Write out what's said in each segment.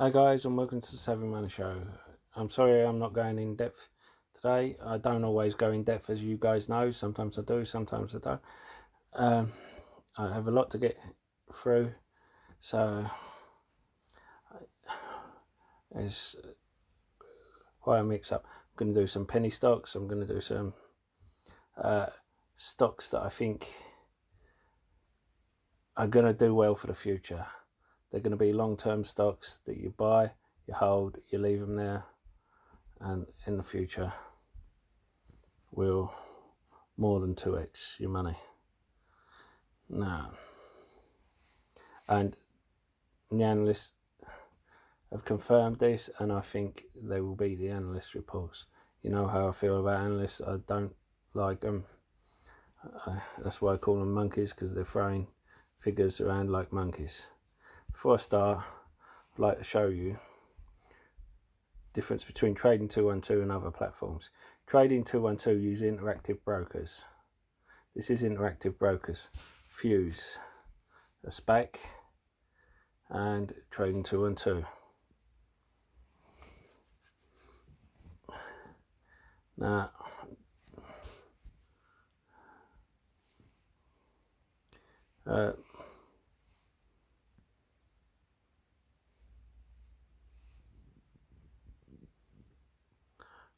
Hi guys, and welcome to the Saving Money Show. I'm sorry I'm not going in depth today. I don't always go in depth, as you guys know. Sometimes I do, sometimes I don't. I have a lot to get through, so it's why I mix up. I'm going to do some penny stocks. I'm going to do some stocks that I think are going to do well for the future. They're going to be long-term stocks that you buy, you hold, you leave them there, and in the future will more than 2x your money. Now, and the analysts have confirmed this, and I think they will beat the analyst reports. You know how I feel about analysts. I don't like them. That's why I call them monkeys, because they're throwing figures around like monkeys. Before I start, I'd like to show you the difference between Trading 212 and other platforms. Trading 212 use interactive brokers. This is interactive brokers. Fuse, a Spaq, and Trading 212. Now,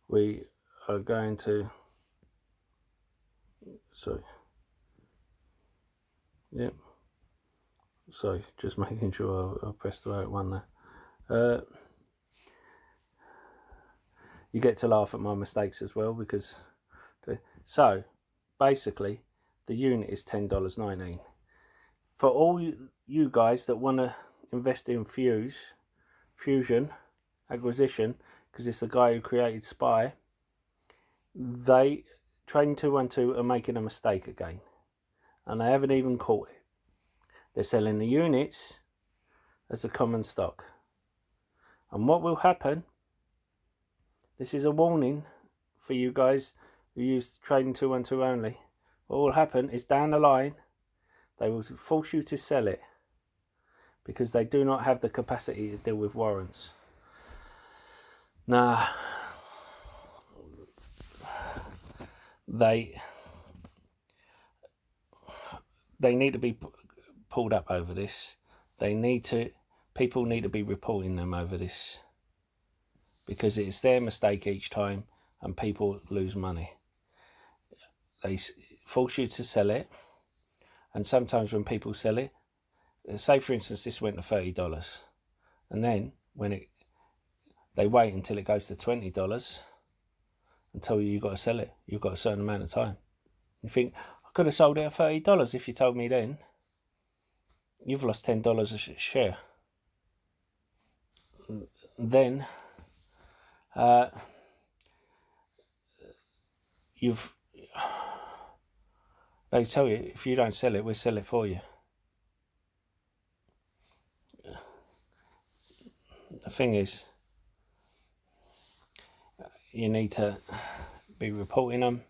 we are going to, sorry, just making sure I pressed the right one there. You get to laugh at my mistakes as well, because so basically the unit is $10.19. For all you guys that want to invest in Fusion acquisition, because it's the guy who created Spy, Trading 212 are making a mistake again, and they haven't even caught it. They're selling the units as a common stock, and what will happen, this is a warning for you guys who use Trading 212 only, what will happen is down the line they will force you to sell it, because they do not have the capacity to deal with warrants. Now, they need to be pulled up over this. People need to be reporting them over this, because it's their mistake each time and people lose money. They force you to sell it, and sometimes when people sell it, say for instance this went to $30, and then when they wait until it goes to $20 and tell you you've got to sell it. You've got a certain amount of time. You think, I could have sold it at $30 if you told me then. You've lost $10 a share. Then they tell you, if you don't sell it, we'll sell it for you. The thing is, you need to be reporting them.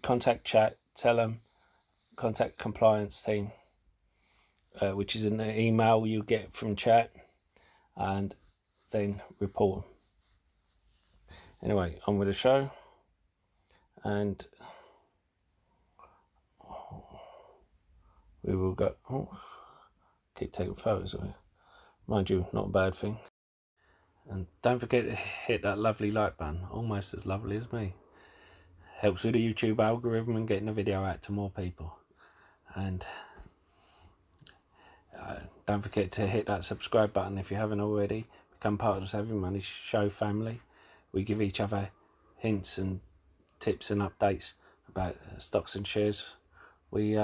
Contact chat, tell them, contact compliance team, which is an email you get from chat, and then report them. Anyway, on with the show, and we will go. Keep taking photos of it, mind you, not a bad thing. And don't forget to hit that lovely like button, almost as lovely as me. Helps with the YouTube algorithm and getting the video out to more people. And don't forget to hit that subscribe button if you haven't already. Become part of the Saving Money Show family. We give each other hints and tips and updates about stocks and shares we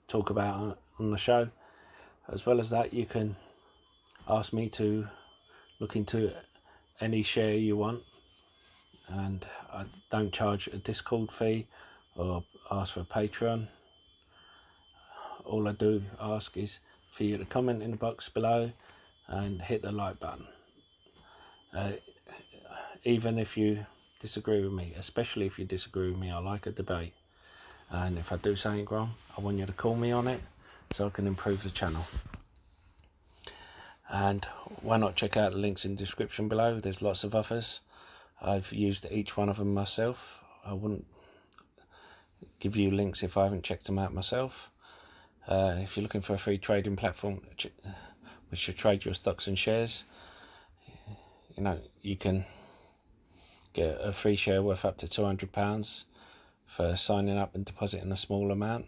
talk about on the show. As well as that, you can ask me to look into any share you want, and I don't charge a Discord fee or ask for a Patreon. All I do ask is for you to comment in the box below and hit the like button. Even if you disagree with me, especially if you disagree with me, I like a debate. And if I do something wrong, I want you to call me on it so I can improve the channel. And why not check out the links in the description below? There's lots of offers. I've used each one of them myself. I wouldn't give you links if I haven't checked them out myself. If you're looking for a free trading platform which should trade your stocks and shares, you know, you can get a free share worth up to £200 for signing up and depositing a small amount.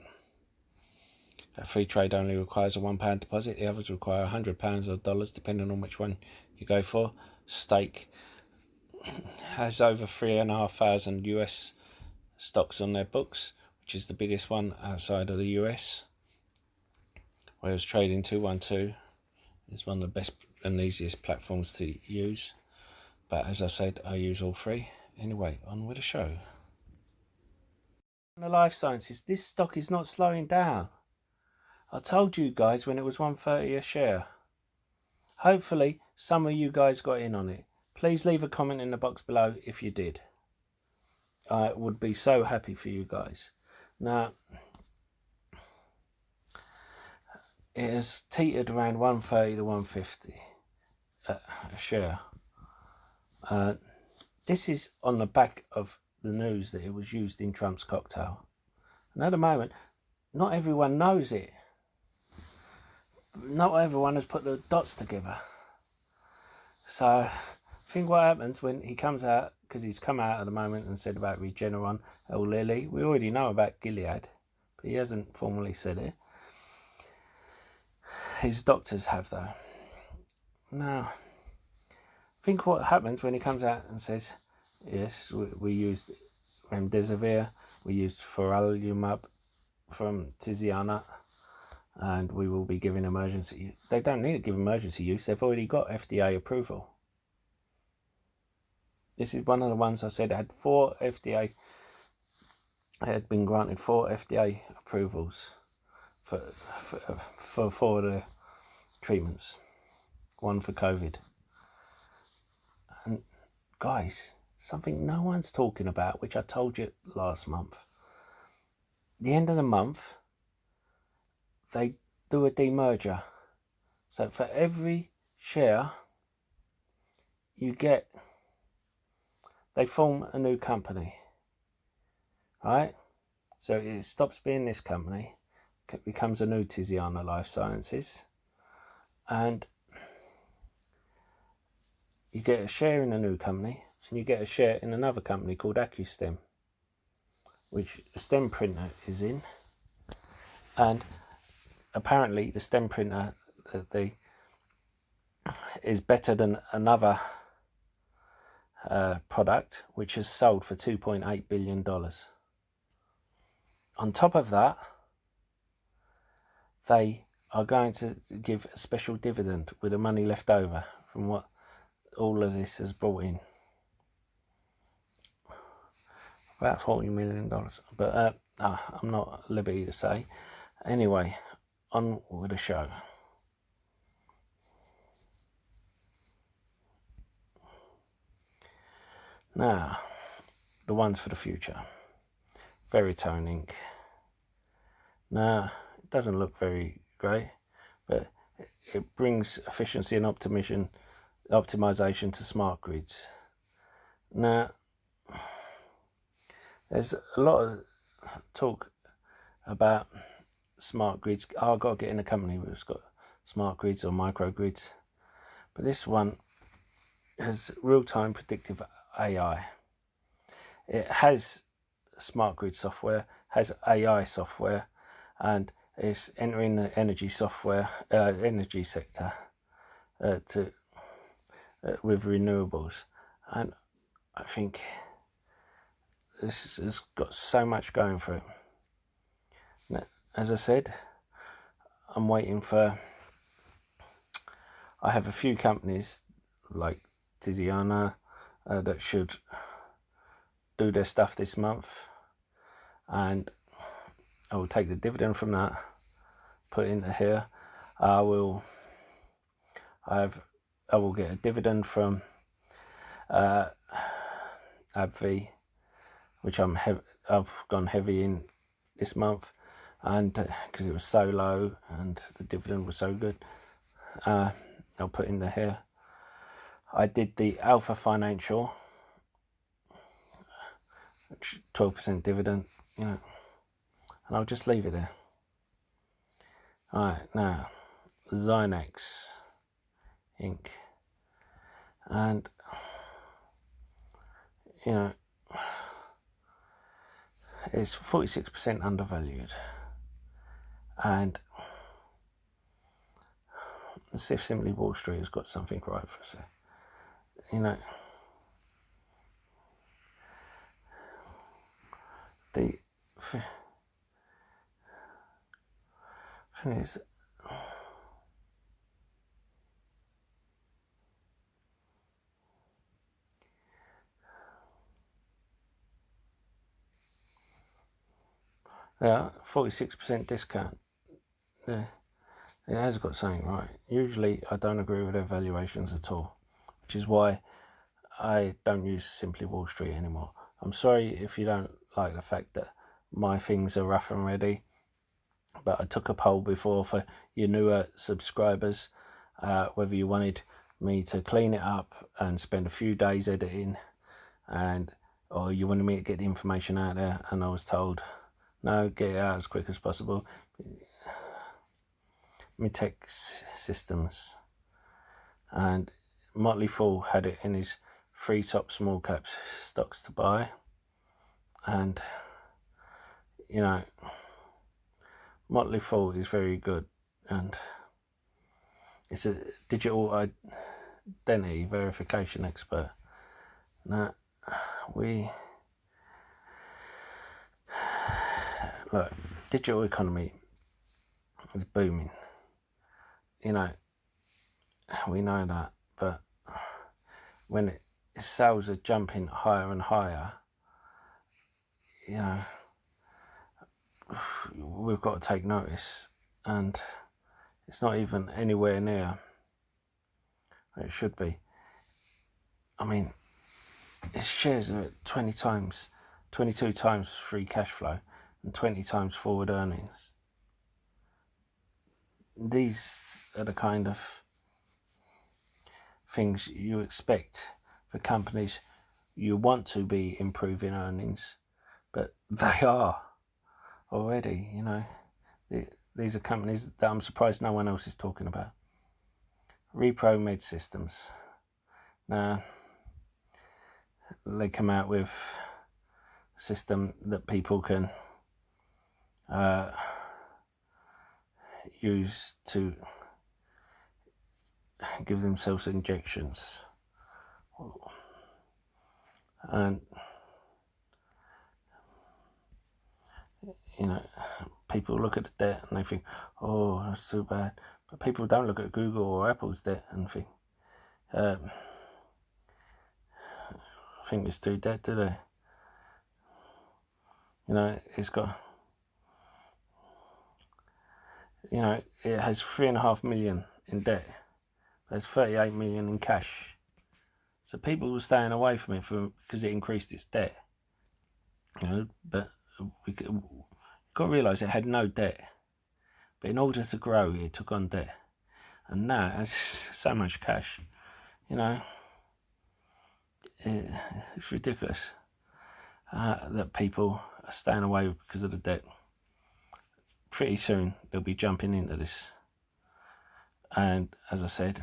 A free trade only requires a £1 deposit. The others require £100 or dollars, depending on which one you go for. Stake has over 3,500 US stocks on their books, which is the biggest one outside of the US. Whereas Trading 212 is one of the best and easiest platforms to use. But as I said, I use all three. Anyway, on with the show. The life sciences, this stock is not slowing down. I told you guys when it was 130 a share. Hopefully some of you guys got in on it. Please leave a comment in the box below if you did. I would be so happy for you guys. Now, it has teetered around 130 to 150 a share. This is on the back of the news that it was used in Trump's cocktail. And at the moment, not everyone knows it. Not everyone has put the dots together. So I think what happens when he comes out, because he's come out at the moment and said about Regeneron, Lilly, we already know about Gilead, but he hasn't formally said it. His doctors have though. Now, I think what happens when he comes out and says, yes, we used remdesivir, we used ferrolumab from Tiziana, and we will be giving emergency. They don't need to give emergency use. They've already got FDA approval. This is one of the ones I said had had been granted 4 FDA approvals for 4 of the treatments. 1 for COVID. And guys, something no one's talking about, which I told you last month. The end of the month, they do a demerger. So for every share you get, they form a new company. Right? So it stops being this company, it becomes a new Tiziana Life Sciences, and you get a share in a new company, and you get a share in another company called AccuStem, which a stem printer is in. And apparently the stem printer is better than another product which has sold for $2.8 billion. On top of that, they are going to give a special dividend with the money left over from what all of this has brought in. About $40 million. But I'm not at liberty to say. Anyway, on with the show. Now, the ones for the future. Veritone Inc. Now, it doesn't look very great, but it brings efficiency and optimization to smart grids. Now, there's a lot of talk about smart grids. I've got to get in a company that's got smart grids or microgrids, but this one has real-time predictive AI. It has smart grid software, has AI software, and it's entering the energy software, energy sector with renewables. And I think this has got so much going for it. Now, as I said, I'm waiting for. I have a few companies like Tiziana that should do their stuff this month, and I will take the dividend from that, put it into here. I will get a dividend from AbbVie, which I've gone heavy in this month, and because it was so low and the dividend was so good, and I'll put in there here. I did the Alpha Financial, 12% dividend, you know, and I'll just leave it there. Alright, now Zynex Inc. And you know, it's 46% undervalued. And let's see if Simply Wall Street has got something right for us. You know, the thing is, yeah, 46% discount. Yeah, it has got something right. Usually I don't agree with their valuations at all, which is why I don't use Simply Wall Street anymore. I'm sorry if you don't like the fact that my things are rough and ready, but I took a poll before for your newer subscribers, whether you wanted me to clean it up and spend a few days editing, or you wanted me to get the information out there, and I was told, no, get it out as quick as possible. Kcac Systems, and Motley Fool had it in his 3 top small caps stocks to buy, and you know, Motley Fool is very good, and it's a digital identity verification expert. Now look, digital economy is booming, you know, we know that, but when sales are jumping higher and higher, you know, we've got to take notice, and it's not even anywhere near where it should be. I mean, its shares are at 22 times free cash flow and 20 times forward earnings. These are the kind of things you expect for companies you want to be improving earnings, but they are already, you know. These are companies that I'm surprised no one else is talking about. Repro Med Systems. Now, they come out with a system that people can use to give themselves injections, and you know, people look at the debt and they think, oh, that's too bad, but people don't look at Google or Apple's debt and think it's too debt, do they? You know, it's got, you know, it has 3.5 million in debt. There's 38 million in cash. So people were staying away from it because it increased its debt. You know, but we got to realise it had no debt. But in order to grow, it took on debt. And now it has so much cash. You know, it's ridiculous that people are staying away because of the debt. Pretty soon they'll be jumping into this, and as I said,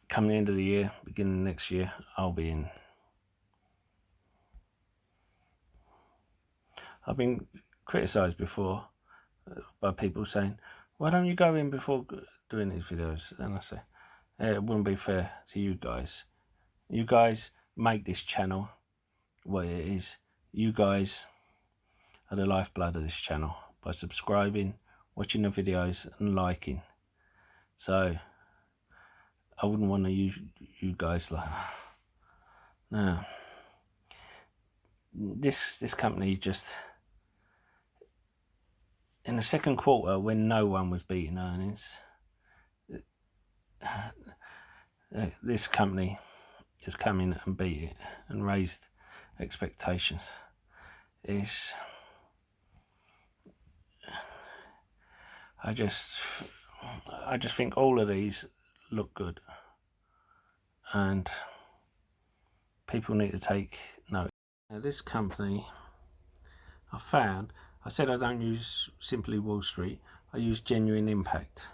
come the end of the year, beginning next year, I'll be in. I've been criticised before by people saying, why don't you go in before doing these videos? And I say, it wouldn't be fair to you guys. You guys make this channel what it is. You guys are the lifeblood of this channel by subscribing, watching the videos and liking. So I wouldn't want to use you guys like that. Now, this company just, in the second quarter when no one was beating earnings, this company has come in and beat it and raised expectations. I just I just think all of these look good, and people need to take note. Now this company, I found, I said I don't use Simply Wall Street, I use Genuine Impact.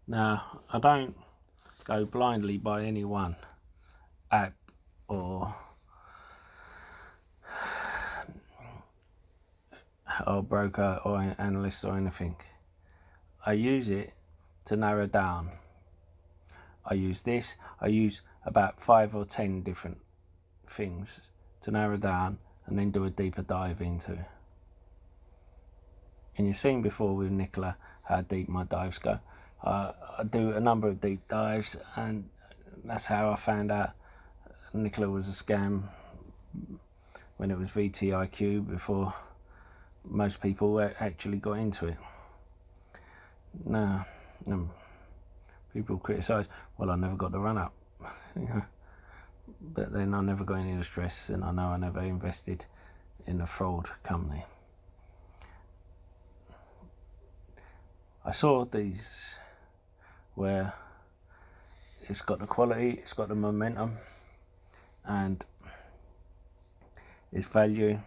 Now I don't go blindly by any one app or broker or analyst or anything. I use it to narrow down. I use this, I use about 5 or 10 different things to narrow down and then do a deeper dive into. And you've seen before with Nkla how deep my dives go. I do a number of deep dives, and that's how I found out Nkla was a scam when it was VTIQ, before most people actually got into it. Now, people criticise, well, I never got the run up. But then I never got any of the stress, and I know I never invested in a fraud company. I saw these where it's got the quality, it's got the momentum, and its value.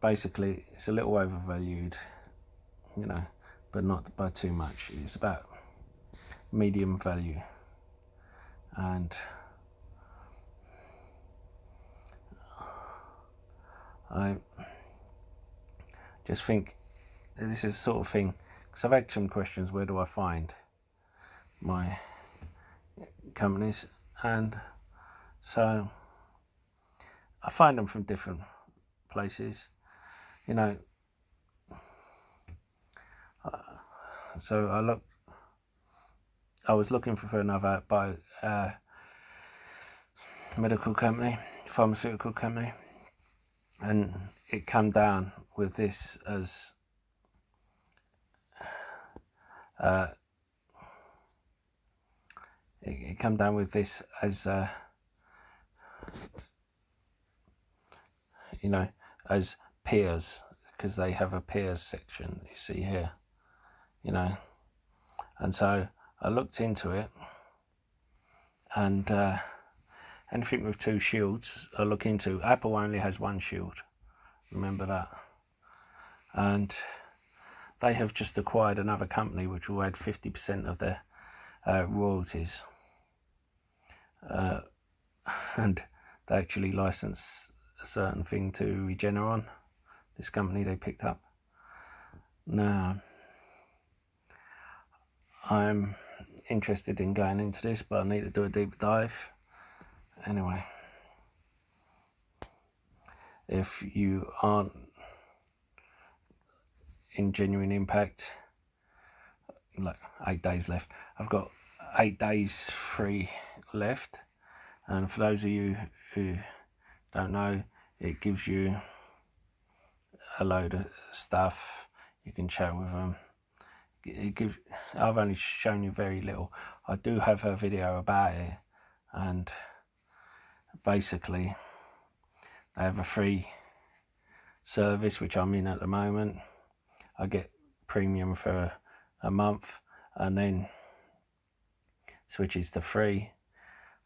Basically, it's a little overvalued, you know, but not by too much. It's about medium value, and I just think this is the sort of thing, because I've had some questions, where do I find my companies, and so I find them from different places, you know. So I was looking for another medical company, pharmaceutical company, and it came down with this as it came down with this as you know, as peers, because they have a peers section, you see here, you know. And so I looked into it, and anything with 2 shields I look into. Apple only has 1 shield, remember that. And they have just acquired another company which will add 50% of their royalties, and they actually license a certain thing to Regeneron, this company they picked up. Now I'm interested in going into this, but I need to do a deep dive. Anyway, if you aren't in Genuine Impact, like 8 days left. I've got 8 days free left, and for those of you who don't know, it gives you a load of stuff. You can chat with them. I've only shown you very little. I do have a video about it, and basically they have a free service which I'm in at the moment. I get premium for a month, and then switches to free,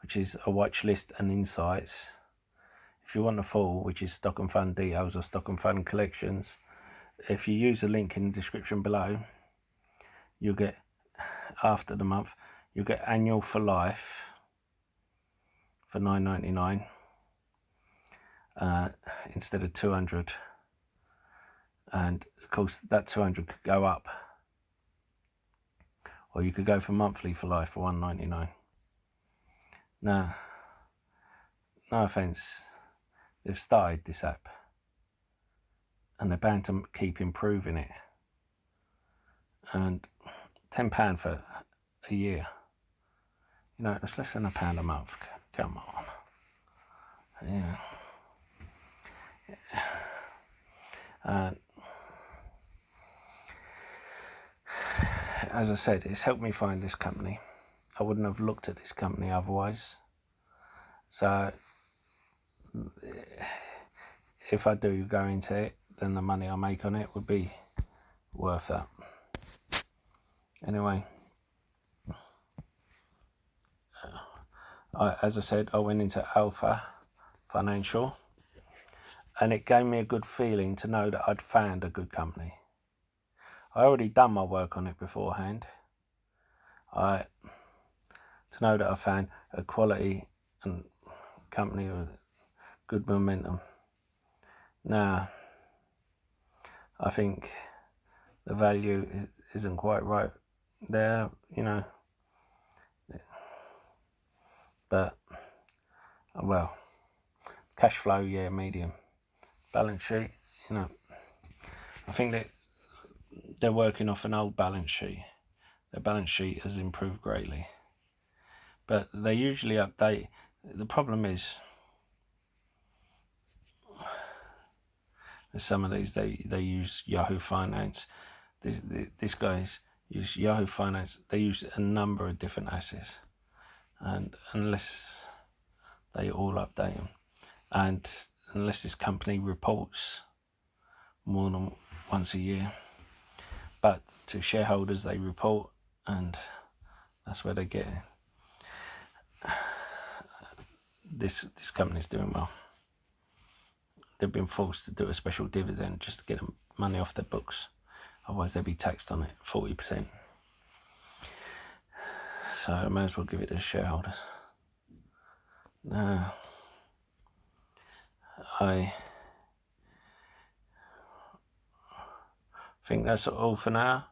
which is a watch list and insights. If you want the full, which is stock and fund details or stock and fund collections, if you use the link in the description below, you'll get, after the month, you'll get annual for life for $9.99 instead of $200. And of course that $200 could go up, or you could go for monthly for life for $1.99. Now, no offense, they've started this app and they're bound to keep improving it, and £10 for a year, you know, it's less than £1 a month. Come on. Yeah. As I said, it's helped me find this company. I wouldn't have looked at this company otherwise. So if I do go into it, then the money I make on it would be worth that. Anyway, as I said, I went into Alpha Financial, and it gave me a good feeling to know that I'd found a good company. I already done my work on it beforehand. To know that I found a quality and company with good momentum. Now, I think the value isn't quite right there, you know, but well, cash flow, yeah, medium. Balance sheet, you know, I think that they're working off an old balance sheet. Their balance sheet has improved greatly, but they usually update. The problem is, some of these they use Yahoo Finance. These guys use Yahoo Finance. They use a number of different assets, and unless they all update them, and unless this company reports more than once a year, but to shareholders they report, and that's where they get it. This company's doing well. They've been forced to do a special dividend just to get money off their books, otherwise they'd be taxed on it 40%. So I may as well give it to shareholders. Now, I think that's all for now.